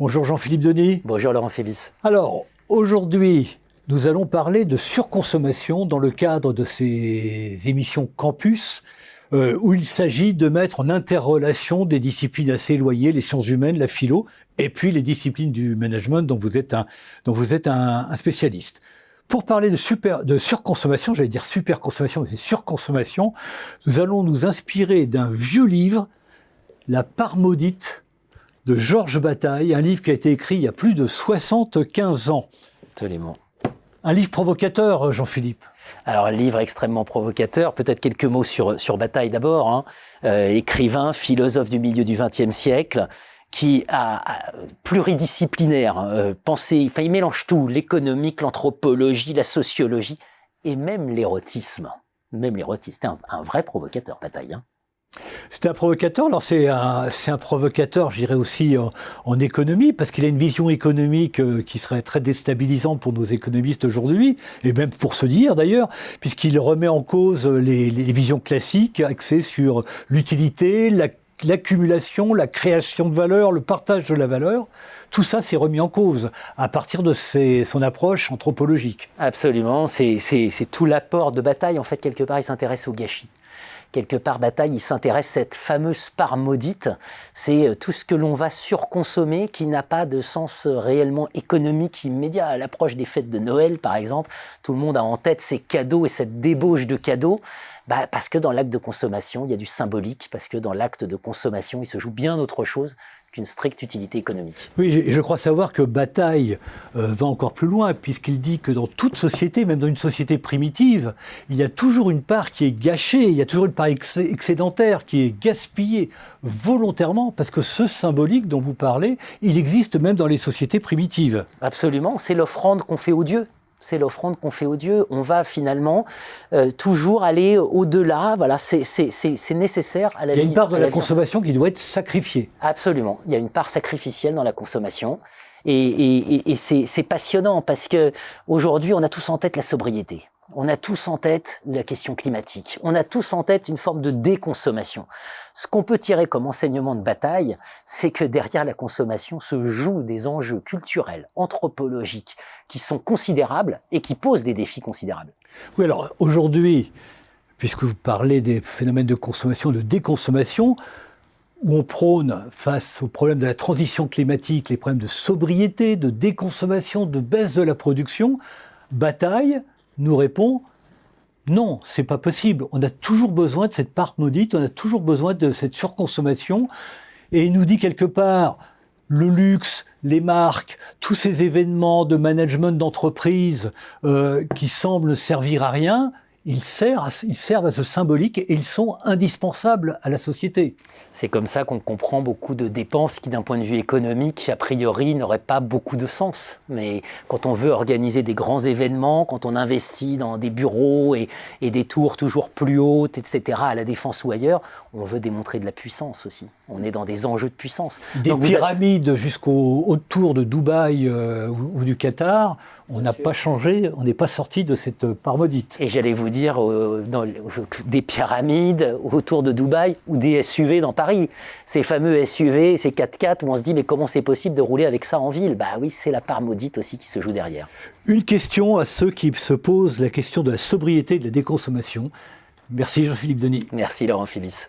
Bonjour Jean-Philippe Denis. Bonjour Laurent Phébis. Alors, aujourd'hui, nous allons parler de surconsommation dans le cadre de ces émissions Campus, où il s'agit de mettre en interrelation des disciplines assez éloignées, les sciences humaines, la philo, et puis les disciplines du management dont vous êtes un spécialiste. Pour parler de surconsommation, j'allais dire superconsommation, mais c'est surconsommation, nous allons nous inspirer d'un vieux livre, La part maudite, de Georges Bataille, un livre qui a été écrit il y a plus de 75 ans. Absolument. Un livre provocateur, Jean-Philippe. Alors, un livre extrêmement provocateur. Peut-être quelques mots sur Bataille d'abord. Écrivain, philosophe du milieu du XXe siècle, qui a pluridisciplinaire, il mélange tout, l'économique, l'anthropologie, la sociologie et même l'érotisme. C'était un vrai provocateur, Bataille. C'est un provocateur, alors c'est un provocateur, je dirais aussi en économie, parce qu'il a une vision économique qui serait très déstabilisante pour nos économistes aujourd'hui, et même pour se dire d'ailleurs, puisqu'il remet en cause les visions classiques axées sur l'utilité, l'accumulation, la création de valeur, le partage de la valeur. Tout ça s'est remis en cause à partir de son approche anthropologique. Absolument, c'est tout l'apport de Bataille. En fait, quelque part, il s'intéresse au gâchis. Quelque part, Bataille, il s'intéresse à cette fameuse part maudite. C'est tout ce que l'on va surconsommer qui n'a pas de sens réellement économique immédiat. À l'approche des fêtes de Noël, par exemple, tout le monde a en tête ces cadeaux et cette débauche de cadeaux. Parce que dans l'acte de consommation, il y a du symbolique, parce que dans l'acte de consommation, il se joue bien autre chose qu'une stricte utilité économique. Oui, je crois savoir que Bataille va encore plus loin, puisqu'il dit que dans toute société, même dans une société primitive, il y a toujours une part qui est gâchée, il y a toujours une part excédentaire qui est gaspillée volontairement, parce que ce symbolique dont vous parlez, il existe même dans les sociétés primitives. Absolument, c'est l'offrande qu'on fait aux dieux. C'est l'offrande qu'on fait aux dieux. On va finalement toujours aller au-delà. Voilà, c'est nécessaire à la vie. Il y a une part de la consommation qui doit être sacrifiée. Absolument. Il y a une part sacrificielle dans la consommation. Et c'est passionnant parce que aujourd'hui, on a tous en tête la sobriété. On a tous en tête la question climatique. On a tous en tête une forme de déconsommation. Ce qu'on peut tirer comme enseignement de Bataille, c'est que derrière la consommation se jouent des enjeux culturels, anthropologiques, qui sont considérables et qui posent des défis considérables. Oui, alors aujourd'hui, puisque vous parlez des phénomènes de consommation, de déconsommation, où on prône, face aux problèmes de la transition climatique, les problèmes de sobriété, de déconsommation, de baisse de la production, Bataille nous répond non, c'est pas possible. On a toujours besoin de cette part maudite, on a toujours besoin de cette surconsommation. Et il nous dit quelque part, le luxe, les marques, tous ces événements de management d'entreprise qui semblent servir à rien, ils servent à ce symbolique et ils sont indispensables à la société. C'est comme ça qu'on comprend beaucoup de dépenses qui, d'un point de vue économique, a priori, n'auraient pas beaucoup de sens. Mais quand on veut organiser des grands événements, quand on investit dans des bureaux et des tours toujours plus hautes, etc., à la Défense ou ailleurs, on veut démontrer de la puissance aussi. On est dans des enjeux de puissance. Des pyramides jusqu'aux tours de Dubaï ou du Qatar, on n'a pas changé, on n'est pas sorti de cette part maudite. Et j'allais vous dire, des pyramides autour de Dubaï ou des SUV dans Paris. Ces fameux SUV, ces 4x4 où on se dit mais comment c'est possible de rouler avec ça en ville ? Bah oui, c'est la part maudite aussi qui se joue derrière. Une question à ceux qui se posent la question de la sobriété et de la déconsommation. Merci Jean-Philippe Denis. Merci Laurent Phébis.